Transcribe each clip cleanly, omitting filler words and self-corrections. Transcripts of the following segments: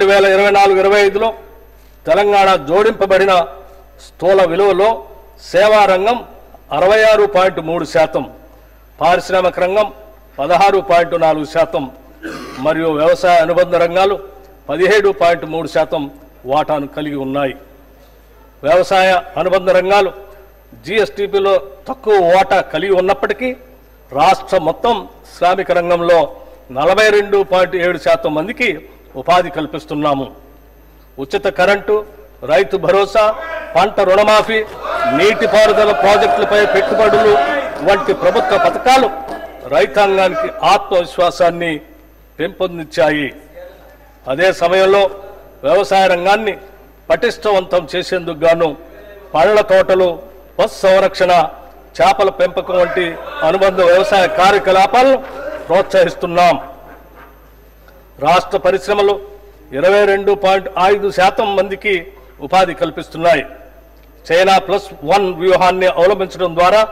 2024-25లో తెలంగాణ జోడింపబడిన స్థూల విలువలో సేవా రంగం 66.3%, పారిశ్రామిక రంగం 16.4% మరియు వ్యవసాయ అనుబంధ రంగాలు 17.3% వాటాను కలిగి ఉన్నాయి. వ్యవసాయ అనుబంధ రంగాలు జీఎస్టీపీలో తక్కువ వాటా కలిగి ఉన్నప్పటికీ రాష్ట్ర మొత్తం శ్రామిక రంగంలో 42.7% మందికి ఉపాధి కల్పిస్తున్నాము. ఉచిత కరెంటు, రైతు భరోసా, పంట రుణమాఫీ, నీటిపారుదల ప్రాజెక్టులపై పెట్టుబడులు వంటి ప్రభుత్వ పథకాలు రైతాంగానికి ఆత్మవిశ్వాసాన్ని పెంపొందించాయి. అదే సమయంలో వ్యవసాయ రంగాన్ని పటిష్టవంతం చేసేందుకు గాను పండ్ల తోటలు, పశు సంరక్షణ, చేపల పెంపకం వంటి అనుబంధ వ్యవసాయ కార్యకలాపాలను ప్రోత్సహిస్తున్నాం. రాష్ట్ర పరిశ్రమలు 22.5% మందికి ఉపాధి కల్పిస్తున్నాయి. చైనా +1 వ్యూహాన్ని అవలంబించడం ద్వారా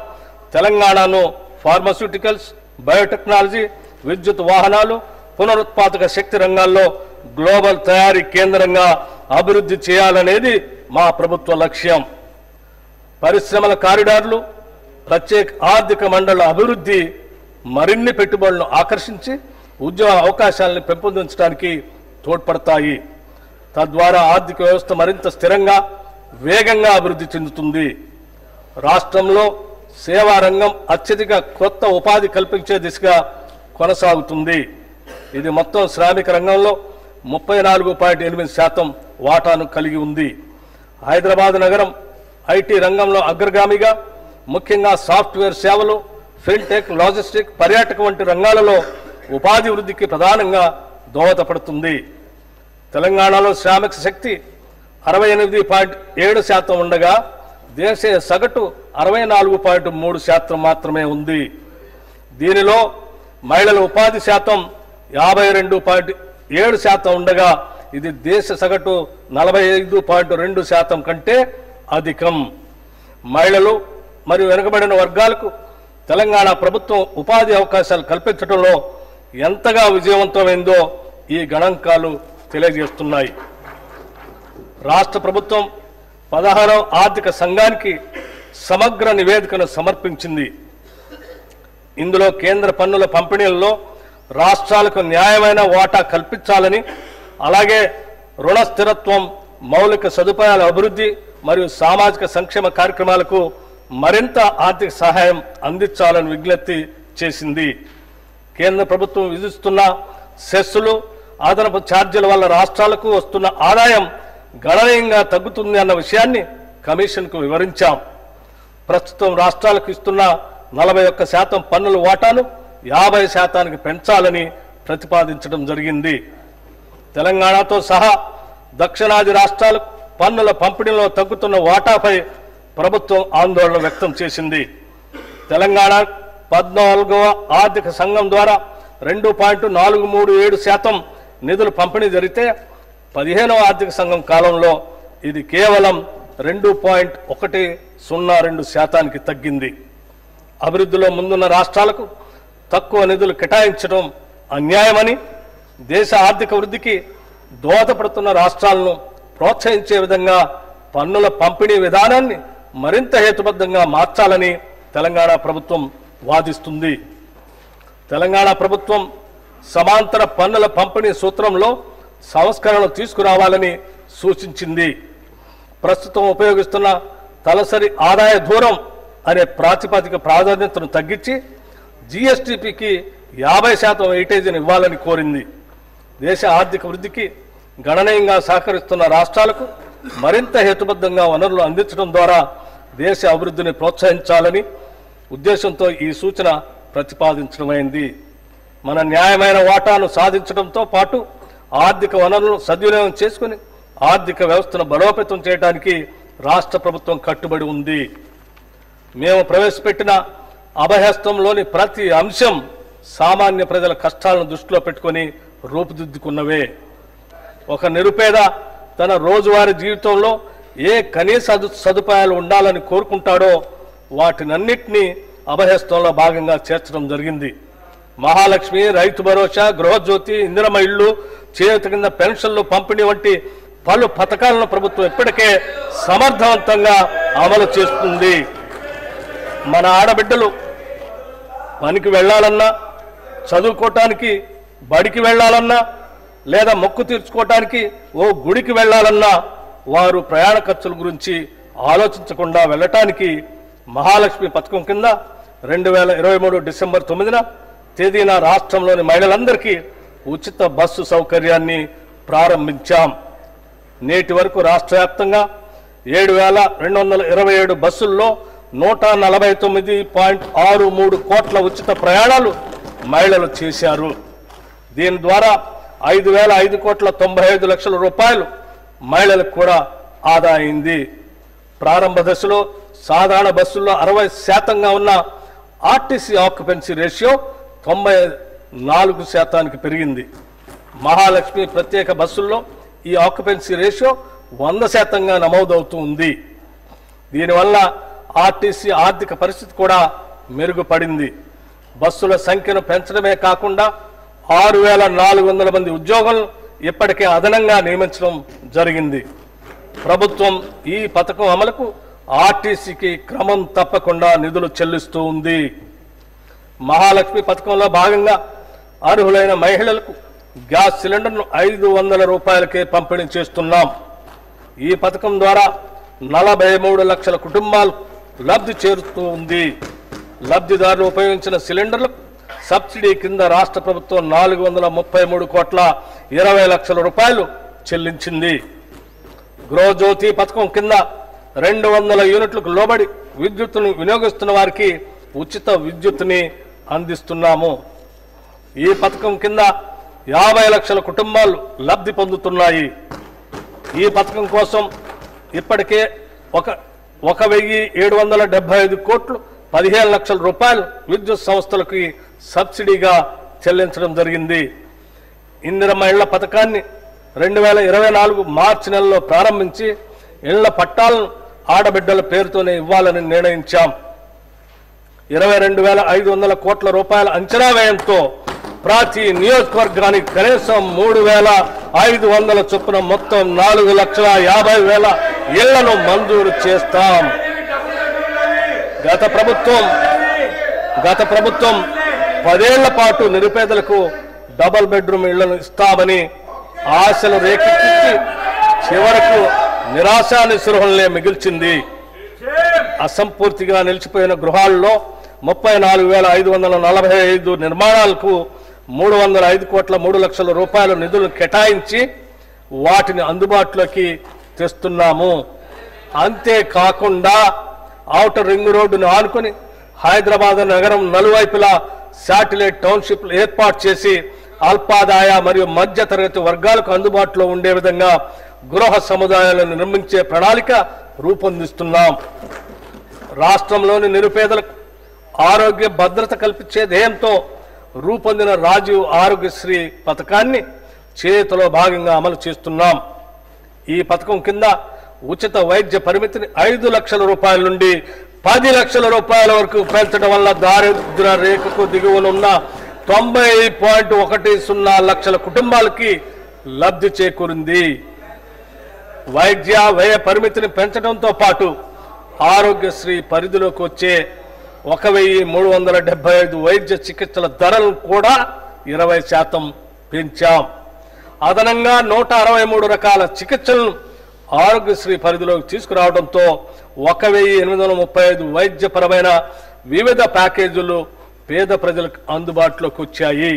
తెలంగాణను ఫార్మాస్యూటికల్స్, బయోటెక్నాలజీ, విద్యుత్ వాహనాలు, పునరుత్పాదక శక్తి రంగాల్లో గ్లోబల్ తయారీ కేంద్రంగా అభివృద్ధి చేయాలనేది మా ప్రభుత్వ లక్ష్యం. పరిశ్రమల కారిడార్లు, ప్రత్యేక ఆర్థిక మండళ్ల అభివృద్ధి మరిన్ని పెట్టుబడులను ఆకర్షించి ఉద్యోగ అవకాశాలను పెంపొందించడానికి తోడ్పడతాయి. తద్వారా ఆర్థిక వ్యవస్థ మరింత స్థిరంగా, వేగంగా అభివృద్ధి చెందుతుంది. రాష్ట్రంలో సేవా రంగం అత్యధిక కొత్త ఉపాధి కల్పించే దిశగా కొనసాగుతుంది. ఇది మొత్తం శ్రామిక రంగంలో 34.8% వాటాను కలిగి ఉంది. హైదరాబాద్ నగరం ఐటీ రంగంలో అగ్రగామిగా, ముఖ్యంగా సాఫ్ట్వేర్ సేవలు, ఫిన్టెక్, లాజిస్టిక్, పర్యాటక వంటి రంగాలలో ఉపాధి వృద్ధికి ప్రధానంగా దోహదపడుతుంది. తెలంగాణలో శ్రామిక శక్తి 68.7% ఉండగా దేశీయ సగటు 64.3% మాత్రమే ఉంది. దీనిలో మహిళల ఉపాధి శాతం 52.7% ఉండగా ఇది దేశ సగటు 45.2% కంటే అధికం. మహిళలు మరియు వెనుకబడిన వర్గాలకు తెలంగాణ ప్రభుత్వం ఉపాధి అవకాశాలు కల్పించడంలో ఎంతగా విజయవంతమైందో ఈ గణాంకాలు తెలియజేస్తున్నాయి. రాష్ట్ర ప్రభుత్వం 16వ ఆర్థిక సంఘానికి సమగ్ర నివేదికను సమర్పించింది. ఇందులో కేంద్ర పన్నుల పంపిణీలలో రాష్ట్రాలకు న్యాయమైన వాటా కల్పించాలని, అలాగే రుణ స్థిరత్వం, మౌలిక సదుపాయాల అభివృద్ధి మరియు సామాజిక సంక్షేమ కార్యక్రమాలకు మరింత ఆర్థిక సహాయం అందించాలని విజ్ఞప్తి చేసింది. కేంద్ర ప్రభుత్వం విధిస్తున్న సెస్సులు, అదనపు ఛార్జీల వల్ల రాష్ట్రాలకు వస్తున్న ఆదాయం గణనీయంగా తగ్గుతుంది అన్న విషయాన్ని కమిషన్కు వివరించాం. ప్రస్తుతం రాష్ట్రాలకు ఇస్తున్న 41% పన్నుల వాటాను 50%కి పెంచాలని ప్రతిపాదించడం జరిగింది. తెలంగాణతో సహా దక్షిణాది రాష్ట్రాలకు పన్నుల పంపిణీలో తగ్గుతున్న వాటాపై ప్రభుత్వం ఆందోళన వ్యక్తం చేసింది. తెలంగాణ 14వ ఆర్థిక సంఘం ద్వారా 2.437% నిధులు పంపిణీ జరిగితే 15వ ఆర్థిక సంఘం కాలంలో ఇది కేవలం 2.102% తగ్గింది. అభివృద్ధిలో ముందున్న రాష్ట్రాలకు తక్కువ నిధులు కేటాయించడం అన్యాయమని, దేశ ఆర్థిక వృద్ధికి దోహదపడుతున్న రాష్ట్రాలను ప్రోత్సహించే విధంగా పన్నుల పంపిణీ విధానాన్ని మరింత హేతుబద్ధంగా మార్చాలని తెలంగాణ ప్రభుత్వం వాదిస్తుంది. తెలంగాణ ప్రభుత్వం సమాంతర పన్నుల పంపిణీ సూత్రంలో సంస్కరణలు తీసుకురావాలని సూచించింది. ప్రస్తుతం ఉపయోగిస్తున్న తలసరి ఆదాయ దూరం అనే ప్రాతిపదిక ప్రాధాన్యతను తగ్గించి జీఎస్టీపీకి 50% వెయిటేజీని ఇవ్వాలని కోరింది. దేశ ఆర్థిక వృద్ధికి గణనీయంగా సహకరిస్తున్న రాష్ట్రాలకు మరింత హేతుబద్ధంగా వనరులు అందించడం ద్వారా దేశ అభివృద్ధిని ప్రోత్సహించాలని ఉద్దేశంతో ఈ సూచన ప్రతిపాదించడమైంది. మన న్యాయమైన వాటాను సాధించడంతో పాటు ఆర్థిక వనరులను సద్వినియోగం చేసుకుని ఆర్థిక వ్యవస్థను బలోపేతం చేయడానికి రాష్ట్ర ప్రభుత్వం కట్టుబడి ఉంది. మేము ప్రవేశపెట్టిన అభయహస్తంలోని ప్రతి అంశం సామాన్య ప్రజల కష్టాలను దృష్టిలో పెట్టుకొని రూపుదిద్దుకున్నవే. ఒక నిరుపేద తన రోజువారీ జీవితంలో ఏ కనీస సదుపాయాలు ఉండాలని కోరుకుంటాడో వాటినన్నిటినీ అభయహస్తంలో భాగంగా చేర్చడం జరిగింది. మహాలక్ష్మి, రైతు భరోసా, గృహజ్యోతి, ఇందిరమ్మ ఇళ్లు, చేయూత కింద పెన్షన్లు పంపిణీ వంటి పలు పథకాలను ప్రభుత్వం ఇప్పటికే సమర్థవంతంగా అమలు చేస్తుంది. మన ఆడబిడ్డలు పనికి వెళ్లాలన్నా, చదువుకోవటానికి బడికి వెళ్లాలన్నా, లేదా మొక్కు తీర్చుకోవటానికి ఓ గుడికి వెళ్లాలన్నా వారు ప్రయాణ ఖర్చుల గురించి ఆలోచించకుండా వెళ్ళటానికి మహాలక్ష్మి పథకం కింద 2023 డిసెంబర్ 9న తేదీన రాష్ట్రంలోని మహిళలందరికీ ఉచిత బస్సు సౌకర్యాన్ని ప్రారంభించాం. నేటి వరకు రాష్ట్ర వ్యాప్తంగా 7,227 బస్సుల్లో 149.63 కోట్ల ఉచిత ప్రయాణాలు మహిళలు చేశారు. దీని ద్వారా 5,595 లక్షల రూపాయలు మహిళలకు కూడా ఆదా అయింది. ప్రారంభ దశలో సాధారణ బస్సుల్లో 60% ఉన్న ఆర్టీసీ ఆక్యుపెన్సీ రేషియో 94% పెరిగింది. మహాలక్ష్మి ప్రత్యేక బస్సుల్లో ఈ ఆక్యుపెన్సీ రేషియో 100% నమోదవుతూ ఉంది. దీనివల్ల ఆర్టీసీ ఆర్థిక పరిస్థితి కూడా మెరుగుపడింది. బస్సుల సంఖ్యను పెంచడమే కాకుండా 6,400 మంది ఉద్యోగులను ఇప్పటికే అదనంగా నియమించడం జరిగింది. ప్రభుత్వం ఈ పథకం అమలుకు ఆర్టీసీకి క్రమం తప్పకుండా నిధులు చెల్లిస్తూ ఉంది. మహాలక్ష్మి పథకంలో భాగంగా అర్హులైన మహిళలకు గ్యాస్ సిలిండర్ను 500 రూపాయలకే పంపిణీ చేస్తున్నాం. ఈ పథకం ద్వారా 43 లక్షల కుటుంబాలు లబ్ధి చేరుతూ ఉంది. లబ్ధిదారులు ఉపయోగించిన సిలిండర్లకు సబ్సిడీ కింద రాష్ట్ర ప్రభుత్వం 433 కోట్ల 20 లక్షల రూపాయలు చెల్లించింది. గృహజ్యోతి పథకం కింద 200 యూనిట్లకు లోబడి విద్యుత్తును వినియోగిస్తున్న వారికి ఉచిత విద్యుత్తుని అందిస్తున్నాము. ఈ పథకం కింద 50 లక్షల కుటుంబాలు లబ్ధి పొందుతున్నాయి. ఈ పథకం కోసం ఇప్పటికే 1,775 కోట్లు 15 లక్షల రూపాయలు విద్యుత్ సంస్థలకి సబ్సిడీగా చెల్లించడం జరిగింది. ఇందిరమ్మ ఇళ్ల పథకాన్ని 2024 మార్చి నెలలో ప్రారంభించి ఇళ్ల పట్టాలను ఆడబిడ్డల పేరుతోనే ఇవ్వాలని నిర్ణయించాం. 22,500 కోట్ల రూపాయల అంచనా వ్యయంతో ప్రతి నియోజకవర్గానికి కనీసం 3,500 చొప్పున మొత్తం 4,50,000 ఇళ్లను మంజూరు చేస్తాం. గత ప్రభుత్వం 10 ఏళ్ల పాటు నిరుపేదలకు డబుల్ బెడ్రూమ్ ఇళ్లను ఇస్తామని ఆశలు రేకెత్తించి చివరకు నిరాశా నిస్పృహలనే మిగిల్చింది. అసంపూర్తిగా నిలిచిపోయిన గృహాల్లో 34,545 నిర్మాణాలకు 305 కోట్ల 3 లక్షల రూపాయల నిధులను కేటాయించి వాటిని అందుబాటులోకి తెస్తున్నాము. అంతేకాకుండా ఔటర్ రింగ్ రోడ్డును ఆనుకుని హైదరాబాద్ నగరం నలువైపులా శాటిలైట్ టౌన్షిప్లు ఏర్పాటు చేసి అల్పాదాయ మరియు మధ్య తరగతి వర్గాలకు అందుబాటులో ఉండే విధంగా గృహ సముదాయాలను నిర్మించే ప్రణాళిక రూపొందిస్తున్నాం. రాష్ట్రంలోని నిరుపేదలకు ఆరోగ్య భద్రత కల్పించే ధ్యేయంతో రూపొందిన రాజీవ్ ఆరోగ్యశ్రీ పథకాన్ని చేతిలో భాగంగా అమలు చేస్తున్నాం. ఈ పథకం కింద ఉచిత వైద్య పరిమితిని 5 లక్షల రూపాయల నుండి 10 లక్షల రూపాయల వరకు పెంచడం వల్ల దారిద్ర్య రేఖకు దిగువనున్న 90.10 లక్షల కుటుంబాలకి లబ్ధి చేకూరింది. వైద్య వ్యయ పరిమితిని పెంచడంతో పాటు ఆరోగ్యశ్రీ పరిధిలోకి వచ్చే 1,375 వైద్య చికిత్సల ధరలను కూడా 20% పెంచాం. అదనంగా 163 రకాల చికిత్సలను ఆరోగ్యశ్రీ పరిధిలోకి తీసుకురావడంతో 1,835 వైద్యపరమైన వివిధ ప్యాకేజీలు పేద ప్రజలకు అందుబాటులోకి వచ్చాయి.